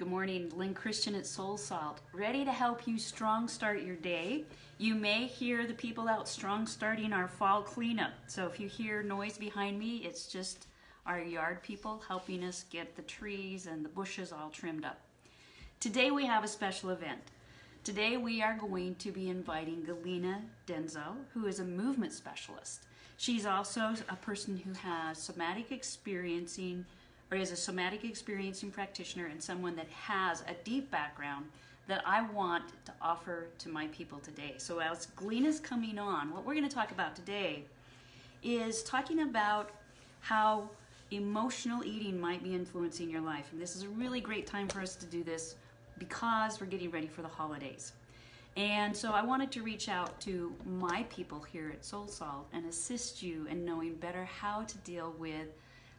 Good morning, Lyn Christian at Soul Salt, ready to help you strong start your day. You may hear the people out strong starting our fall cleanup. So if you hear noise behind me, it's just our yard people helping us get the trees and the bushes all trimmed up. Today we have a special event. Today we are going to be inviting Galina Denzel, who is a movement specialist. She's also a person who has somatic experiencing or is a somatic experiencing practitioner and someone that has a deep background that I want to offer to my people today. So as Galina's coming on, what we're going to talk about today is talking about how emotional eating might be influencing your life. And this is a really great time for us to do this because we're getting ready for the holidays. And so I wanted to reach out to my people here at Soul Salt and assist you in knowing better how to deal with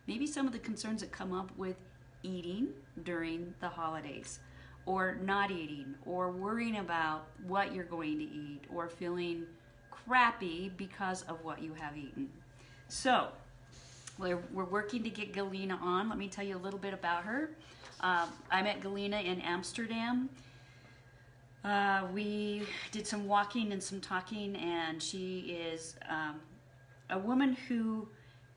maybe some of the concerns that come up with eating during the holidays, or not eating, or worrying about what you're going to eat, or feeling crappy because of what you have eaten. So we're working to get Galina on. Let me tell you a little bit about her. I met Galina in Amsterdam. We did some walking and some talking, and she is a woman who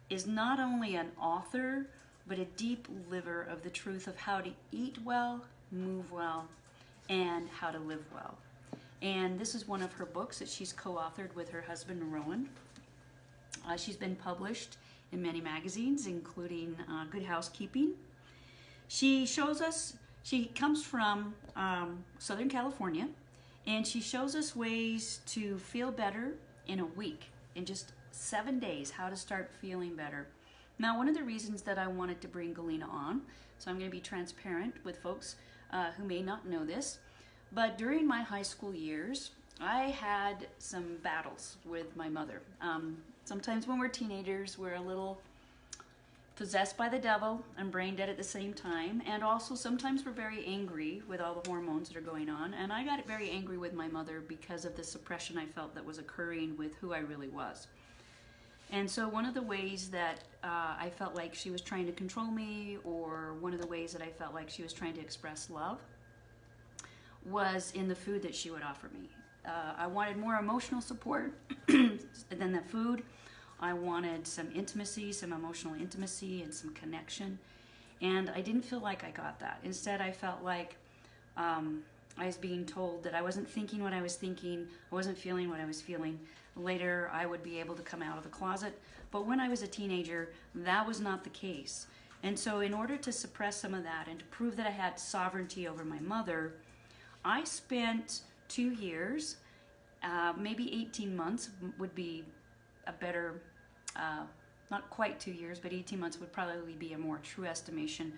is not only an author, but a deep liver of the truth of how to eat well, move well, and how to live well. And this is one of her books that she's co-authored with her husband, Rowan. She's been published in many magazines, including Good Housekeeping. She shows us, she comes from Southern California, and she shows us ways to feel better in a week, in just 7 days, how to start feeling better. Now, one of the reasons that I wanted to bring Galina on, so I'm going to be transparent with folks who may not know this, but during my high school years, I had some battles with my mother. Sometimes when we're teenagers, we're a little possessed by the devil and brain dead at the same time, and also sometimes we're very angry with all the hormones that are going on, and I got very angry with my mother because of the suppression I felt that was occurring with who I really was. And so one of the ways that I felt like she was trying to control me, or one of the ways that I felt like she was trying to express love, was in the food that she would offer me. I wanted more emotional support than the food. I wanted some intimacy, some emotional intimacy, and some connection. And I didn't feel like I got that. Instead, I felt like I was being told that I wasn't thinking what I was thinking, I wasn't feeling what I was feeling. Later, I would be able to come out of the closet. But when I was a teenager, that was not the case. And so in order to suppress some of that and to prove that I had sovereignty over my mother, I spent 2 years, maybe 18 months would be a better, not quite 2 years, but 18 months would probably be a more true estimation,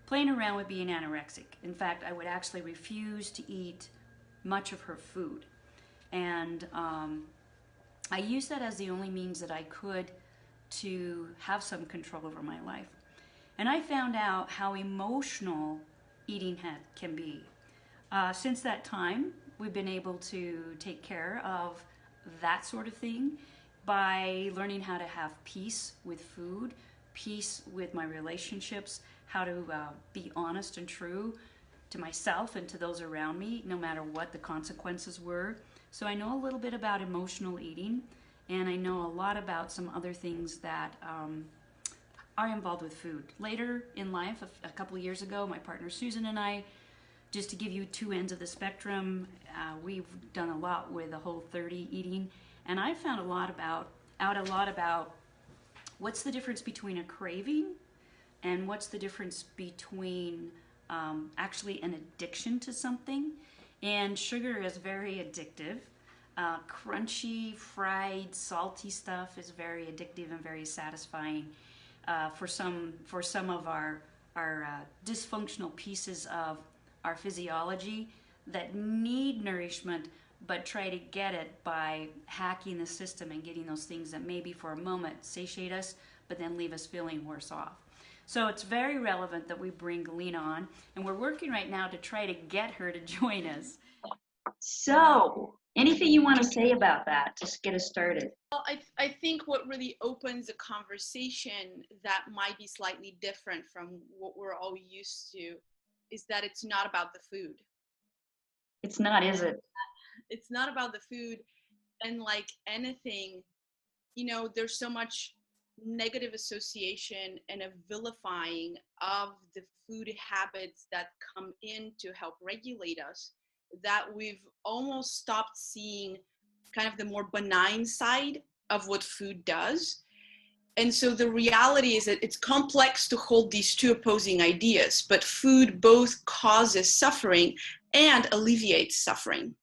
playing around with being anorexic. In fact, I would actually refuse to eat much of her food. And I used that as the only means that I could to have some control over my life. And I found out how emotional eating can be. Since that time, we've been able to take care of that sort of thing by learning how to have peace with food, peace with my relationships, how to be honest and true to myself and to those around me, no matter what the consequences were. So I know a little bit about emotional eating, and I know a lot about some other things that are involved with food. Later in life, a couple of years ago, my partner Susan and I, just to give you two ends of the spectrum, we've done a lot with the Whole30 eating, and I found out a lot about what's the difference between a craving and what's the difference between actually an addiction to something. And sugar is very addictive. Crunchy, fried, salty stuff is very addictive and very satisfying for some of our dysfunctional pieces of our physiology that need nourishment, but try to get it by hacking the system and getting those things that maybe for a moment satiate us, but then leave us feeling worse off. So it's very relevant that we bring Galina on, and we're working right now to try to get her to join us. So, anything you want to say about that? Just get us started. Well, I think what really opens a conversation that might be slightly different from what we're all used to is that it's not about the food. It's not, is it? It's not about the food. And like anything, you know, there's so much negative association and a vilifying of the food habits that come in to help regulate us, that we've almost stopped seeing kind of the more benign side of what food does. And so the reality is that it's complex to hold these two opposing ideas, but food both causes suffering and alleviates suffering.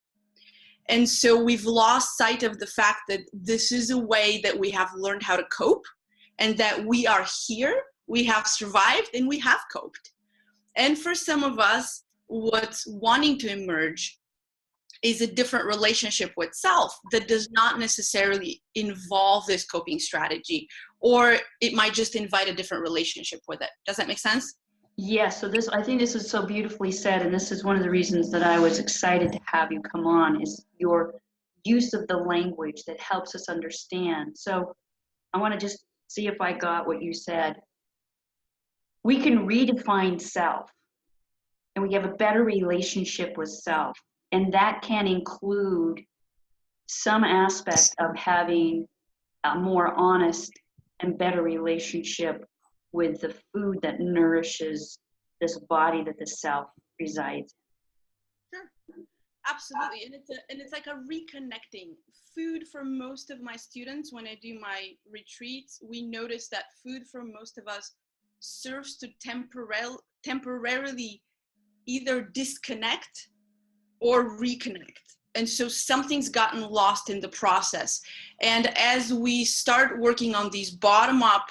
And so we've lost sight of the fact that this is a way that we have learned how to cope, and that we are here, we have survived, and we have coped. And for some of us, what's wanting to emerge is a different relationship with self that does not necessarily involve this coping strategy, or it might just invite a different relationship with it. Does that make sense? Yes, so this, I think this is so beautifully said, and this is one of the reasons that I was excited to have you come on, is your use of the language that helps us understand. So I want to just see if I got what you said. We can redefine self, and we have a better relationship with self, and that can include some aspect of having a more honest and better relationship with the food that nourishes this body that the self resides Sure. Absolutely. And it's like a reconnecting. Food for most of my students, when I do my retreats, we notice that food for most of us serves to temporarily either disconnect or reconnect. And so something's gotten lost in the process. And as we start working on these bottom up,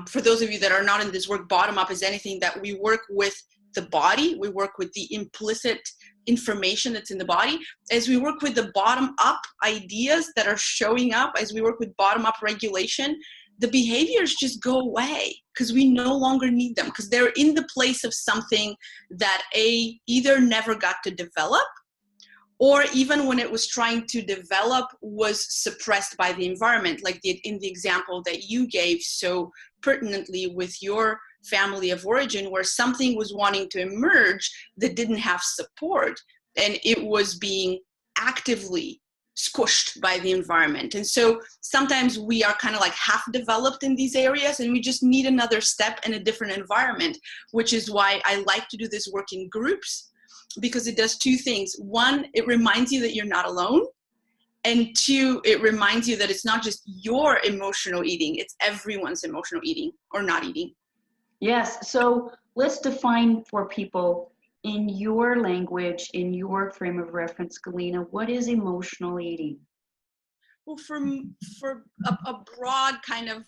for those of you that are not in this work, bottom up is anything that we work with the body, we work with the implicit information that's in the body. As we work with the bottom up ideas that are showing up, as we work with bottom up regulation, the behaviors just go away because we no longer need them, because they're in the place of something that either never got to develop, or even when it was trying to develop was suppressed by the environment, like in the example that you gave so pertinently with your family of origin, where something was wanting to emerge that didn't have support, and it was being actively squished by the environment. And so sometimes we are kind of like half developed in these areas, and we just need another step in a different environment, which is why I like to do this work in groups, because it does two things. One, it reminds you that you're not alone. And two, it reminds you that it's not just your emotional eating, it's everyone's emotional eating or not eating. Yes, so let's define for people in your language, in your frame of reference, Galina, what is emotional eating? Well, for a broad kind of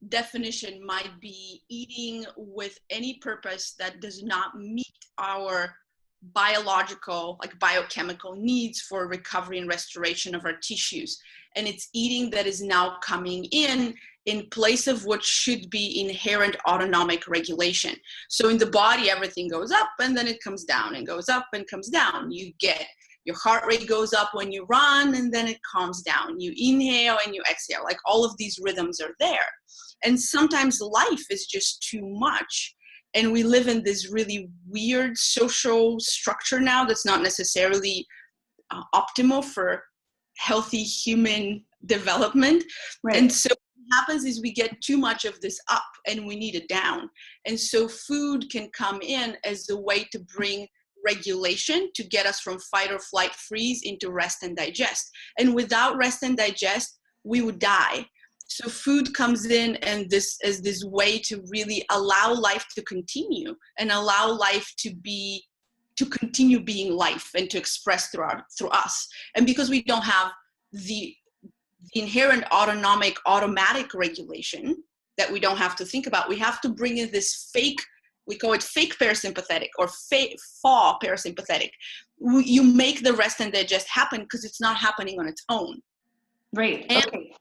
definition might be eating with any purpose that does not meet our biological, like biochemical needs for recovery and restoration of our tissues. And it's eating that is now coming in place of what should be inherent autonomic regulation. So in the body, everything goes up and then it comes down, and goes up and comes down. You get your heart rate goes up when you run, and then it calms down. You inhale and you exhale. Like all of these rhythms are there. And sometimes life is just too much. And we live in this really weird social structure now that's not necessarily optimal for healthy human development. Right. And so what happens is we get too much of this up and we need it down. And so food can come in as a way to bring regulation, to get us from fight or flight freeze into rest and digest. And without rest and digest, we would die. So food comes in and this as this way to really allow life to continue and allow life to continue being life and to express through us. And because we don't have the inherent automatic regulation that we don't have to think about, we have to bring in this fake, we call it fake parasympathetic or FAW parasympathetic. You make the rest and digest happen because it's not happening on its own. Right, and okay.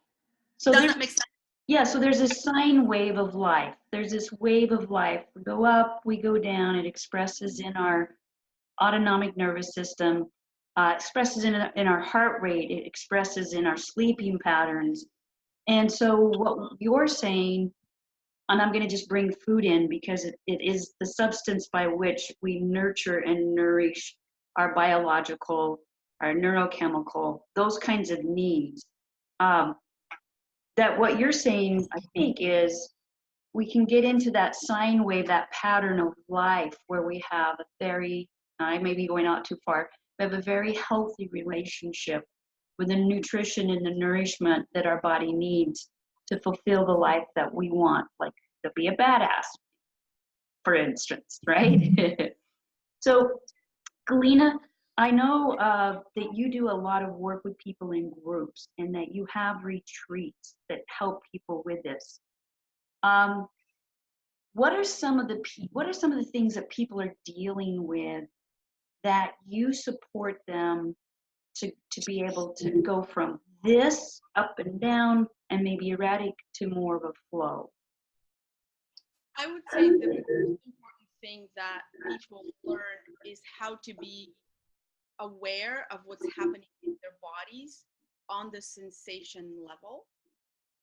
So does that make sense? Yeah, so there's a sine wave of life. There's this wave of life. We go up, we go down. It expresses in our autonomic nervous system, expresses in our heart rate. It expresses in our sleeping patterns. And so what you're saying and I'm going to just bring food in because it is the substance by which we nurture and nourish our biological, our neurochemical, those kinds of needs. That what you're saying, I think, is we can get into that sine wave, that pattern of life where we have a very, I may be going out too far, we have a very healthy relationship with the nutrition and the nourishment that our body needs to fulfill the life that we want, like to be a badass, for instance, right? So, Galina, I know that you do a lot of work with people in groups and that you have retreats that help people with this. What are some of the things that people are dealing with that you support them to be able to go from this up and down and maybe erratic to more of a flow? I would say the most important thing that people learn is how to be aware of what's happening in their bodies on the sensation level,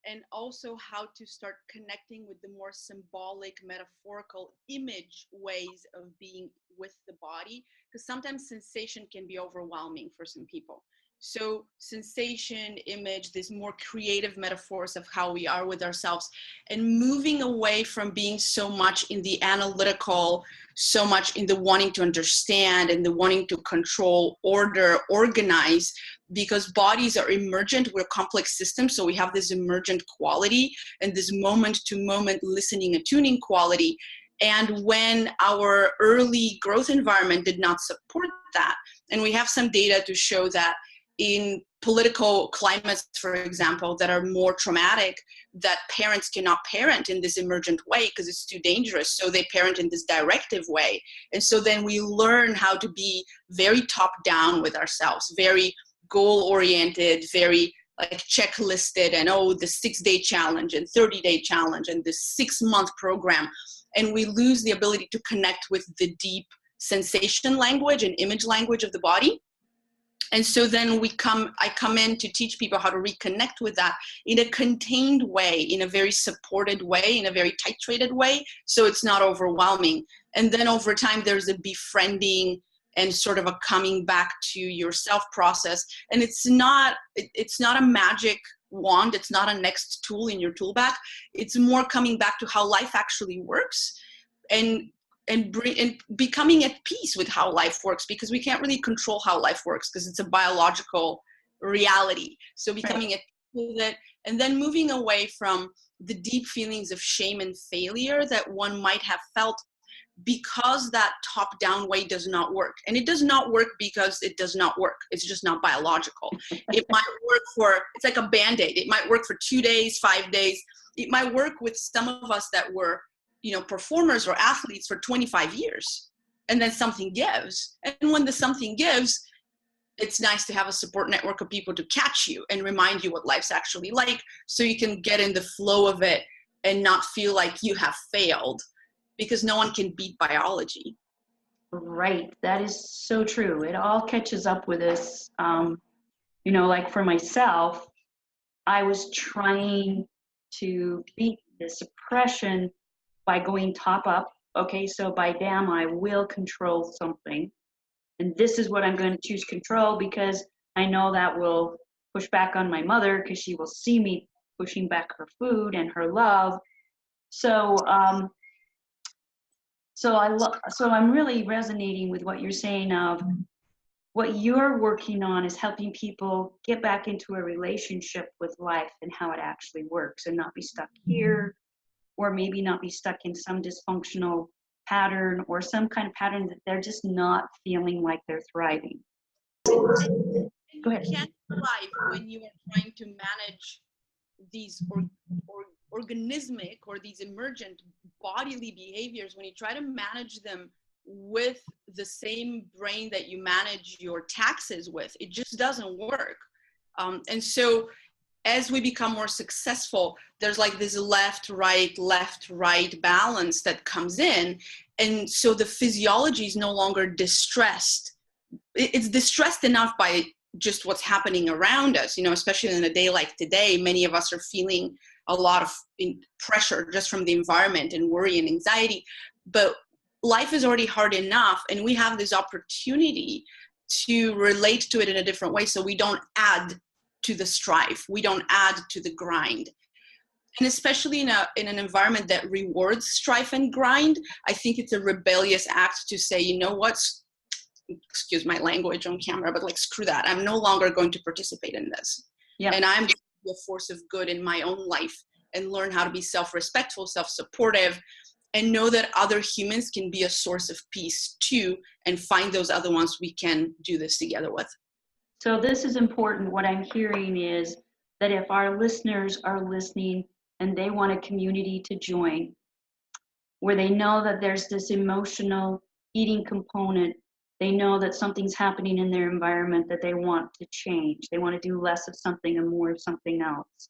and also how to start connecting with the more symbolic, metaphorical image ways of being with the body, because sometimes sensation can be overwhelming for some people. So sensation, image, these more creative metaphors of how we are with ourselves, and moving away from being so much in the analytical, so much in the wanting to understand and the wanting to control, order, organize, because bodies are emergent, we're complex systems, so we have this emergent quality and this moment-to-moment listening and tuning quality. And when our early growth environment did not support that, and we have some data to show that in political climates, for example, that are more traumatic, that parents cannot parent in this emergent way because it's too dangerous. So they parent in this directive way. And so then we learn how to be very top down with ourselves, very goal oriented, very like checklisted, and the 6-day challenge and 30-day challenge and the 6-month program. And we lose the ability to connect with the deep sensation language and image language of the body. And so then I come in to teach people how to reconnect with that in a contained way, in a very supported way, in a very titrated way, so it's not overwhelming. And then over time, there's a befriending and sort of a coming back to yourself process. And it's not a magic wand. It's not a next tool in your tool bag. It's more coming back to how life actually works, and becoming at peace with how life works, because we can't really control how life works because it's a biological reality. So becoming at peace with it, and then moving away from the deep feelings of shame and failure that one might have felt because that top-down way does not work. And it does not work because it does not work. It's just not biological. It might work it's like a Band-Aid. It might work for 2 days, 5 days. It might work with some of us that were performers or athletes for 25 years, and then something gives. And when the something gives, it's nice to have a support network of people to catch you and remind you what life's actually like, so you can get in the flow of it and not feel like you have failed, because no one can beat biology. Right, that is so true. It all catches up with us. Like for myself, I was trying to beat the suppression by going top up. Okay, so by damn, I will control something. And this is what I'm going to choose control, because I know that will push back on my mother, because she will see me pushing back her food and her love. So I'm really resonating with what you're saying of what you're working on is helping people get back into a relationship with life and how it actually works, and not be stuck here, or maybe not be stuck in some dysfunctional pattern or some kind of pattern that they're just not feeling like they're thriving. Go ahead. You can't thrive when you are trying to manage these organismic or these emergent bodily behaviors. When you try to manage them with the same brain that you manage your taxes with, it just doesn't work. And so as we become more successful, there's like this left, right balance that comes in. And so the physiology is no longer distressed. It's distressed enough by just what's happening around us, especially in a day like today. Many of us are feeling a lot of pressure just from the environment and worry and anxiety. But life is already hard enough, and we have this opportunity to relate to it in a different way, so we don't add to the strife, we don't add to the grind. And especially in an environment that rewards strife and grind, I think it's a rebellious act to say, you know what, excuse my language on camera, but like, screw that, I'm no longer going to participate in this. And I'm going to be a force of good in my own life and learn how to be self-respectful, self-supportive, and know that other humans can be a source of peace too, and find those other ones we can do this together with. So this is important. What I'm hearing is that if our listeners are listening and they want a community to join, where they know that there's this emotional eating component, they know that something's happening in their environment that they want to change. They want to do less of something and more of something else.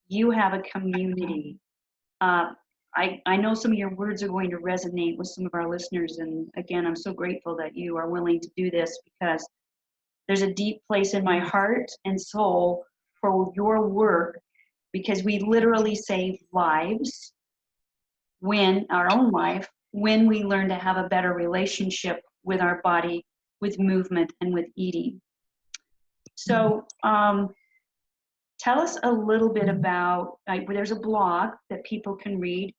You have a community. I know some of your words are going to resonate with some of our listeners. And again, I'm so grateful that you are willing to do this, because there's a deep place in my heart and soul for your work, because we literally save lives, our own life, when we learn to have a better relationship with our body, with movement, and with eating. So tell us a little bit about, there's a blog that people can read,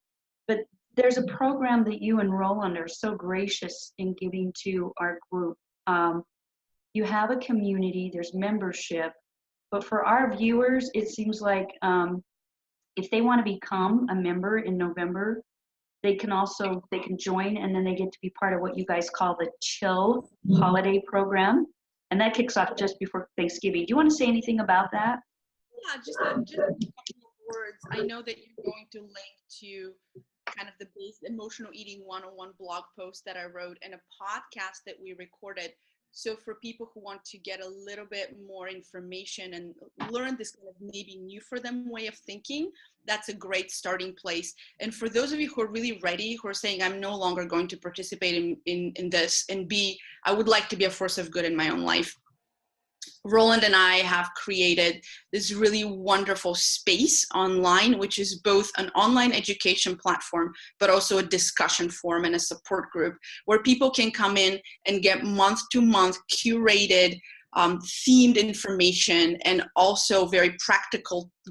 but there's a program that you and Roland are so gracious in giving to our group. You have a community, there's membership, but for our viewers, it seems like if they want to become a member in November, they can join, and then they get to be part of what you guys call the Chill Holiday Program. And that kicks off just before Thanksgiving. Do you want to say anything about that? Yeah, just a couple of words. I know that you're going to link to kind of the emotional eating 101 blog post that I wrote and a podcast that we recorded. So for people who want to get a little bit more information and learn this kind of maybe new for them way of thinking, that's a great starting place. And for those of you who are really ready, who are saying, I'm no longer going to participate in this, and I would like to be a force of good in my own life, Roland and I have created this really wonderful space online, which is both an online education platform, but also a discussion forum and a support group where people can come in and get month-to-month curated, themed information, and also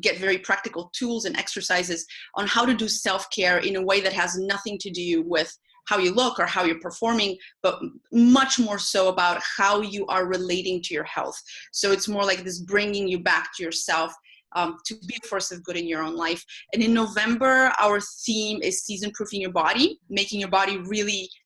get very practical tools and exercises on how to do self-care in a way that has nothing to do with how you look or how you're performing, but much more so about how you are relating to your health. So it's more like this bringing you back to yourself, to be a force of good in your own life. And in November, our theme is season-proofing your body, making your body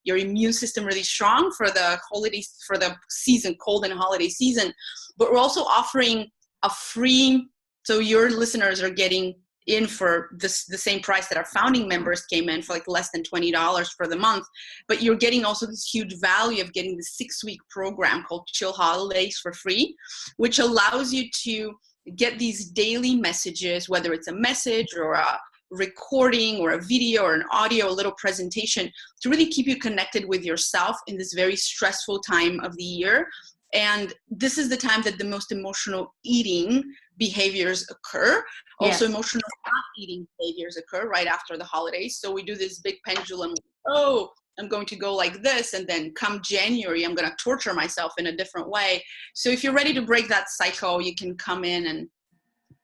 your immune system really strong for the holidays, for the season, cold and holiday season. But we're also offering a free, so your listeners are getting in for the same price that our founding members came in, for like less than $20 for the month. But you're getting also this huge value of getting the 6-week program called Chill Holidays for free, which allows you to get these daily messages, whether it's a message or a recording or a video or an audio, a little presentation, to really keep you connected with yourself in this very stressful time of the year. And this is the time that the most emotional eating behaviors occur. Also, yes. Emotional not eating behaviors occur right after the holidays. So we do this big pendulum. Oh, I'm going to go like this, and then come January, I'm going to torture myself in a different way. So if you're ready to break that cycle, you can come in and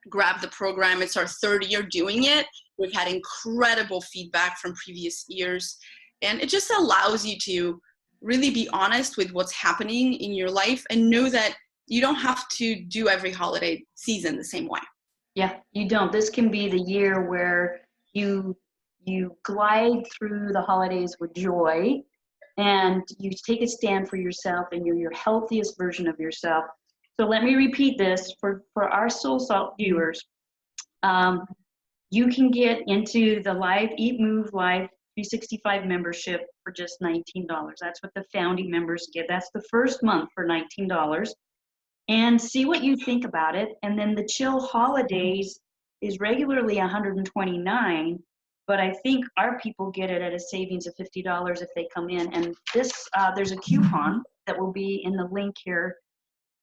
grab the program. It's our 3rd year doing it. We've had incredible feedback from previous years, and it just allows you to really be honest with what's happening in your life and know that you don't have to do every holiday season the same way. Yeah, you don't. This can be the year where you glide through the holidays with joy, and you take a stand for yourself, and you're your healthiest version of yourself. So let me repeat this for our Soul Salt viewers. You can get into the Live Eat Move Live 365 membership for just $19. That's what the founding members get. That's the first month for $19. And see what you think about it. And then the Chill Holidays is regularly $129, but I think our people get it at a savings of $50 if they come in. And this, there's a coupon that will be in the link here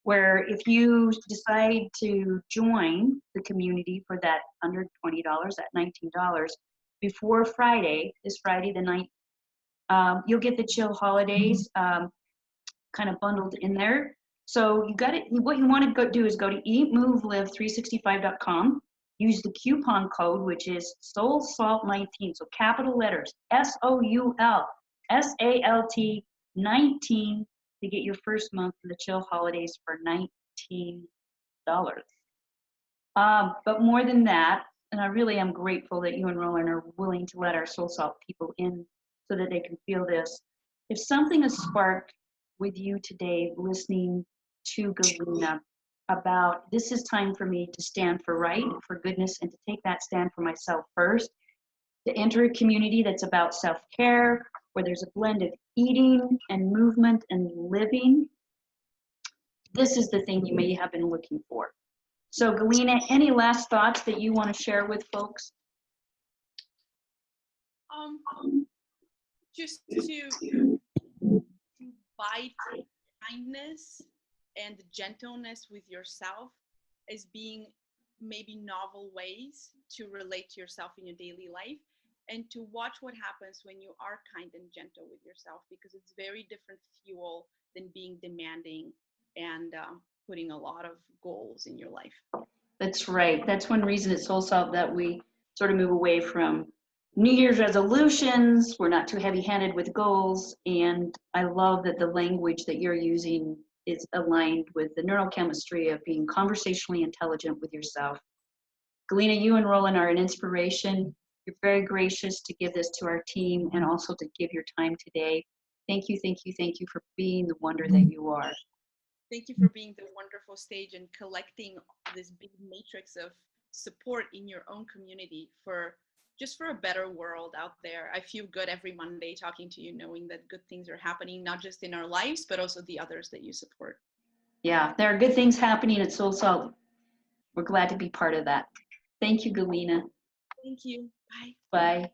where if you decide to join the community for that under $20, that $19, before Friday, this Friday the 9th, you'll get the chill holidays kind of bundled in there. So you got it. What you want to go do is go to eatmovelive365.com. Use the coupon code, which is SoulSalt19. So capital letters SOULSALT 19 to get your first month of the chill holidays for $19. But more than that, and I really am grateful that you and Roland are willing to let our Soul Salt people in so that they can feel this. If something is sparked with you today, listening to Galina about this is time for me to stand for right, for goodness, and to take that stand for myself first, to enter a community that's about self-care, where there's a blend of eating and movement and living, this is the thing you may have been looking for. So Galina, any last thoughts that you want to share with folks? Just to invite kindness and gentleness with yourself as being maybe novel ways to relate to yourself in your daily life, and to watch what happens when you are kind and gentle with yourself, because it's very different fuel than being demanding and putting a lot of goals in your life. That's right. That's one reason at Soul Salt that we sort of move away from New Year's resolutions. We're not too heavy-handed with goals, and I love that the language that you're using is aligned with the neurochemistry of being conversationally intelligent with yourself. Galina, you and Roland are an inspiration. You're very gracious to give this to our team and also to give your time today. Thank you, thank you, thank you for being the wonder that you are. Thank you for being the wonderful stage and collecting this big matrix of support in your own community for just for a better world out there. I feel good every Monday talking to you, knowing that good things are happening, not just in our lives, but also the others that you support. Yeah, there are good things happening at Soul Salt. We're glad to be part of that. Thank you, Galina. Thank you. Bye. Bye.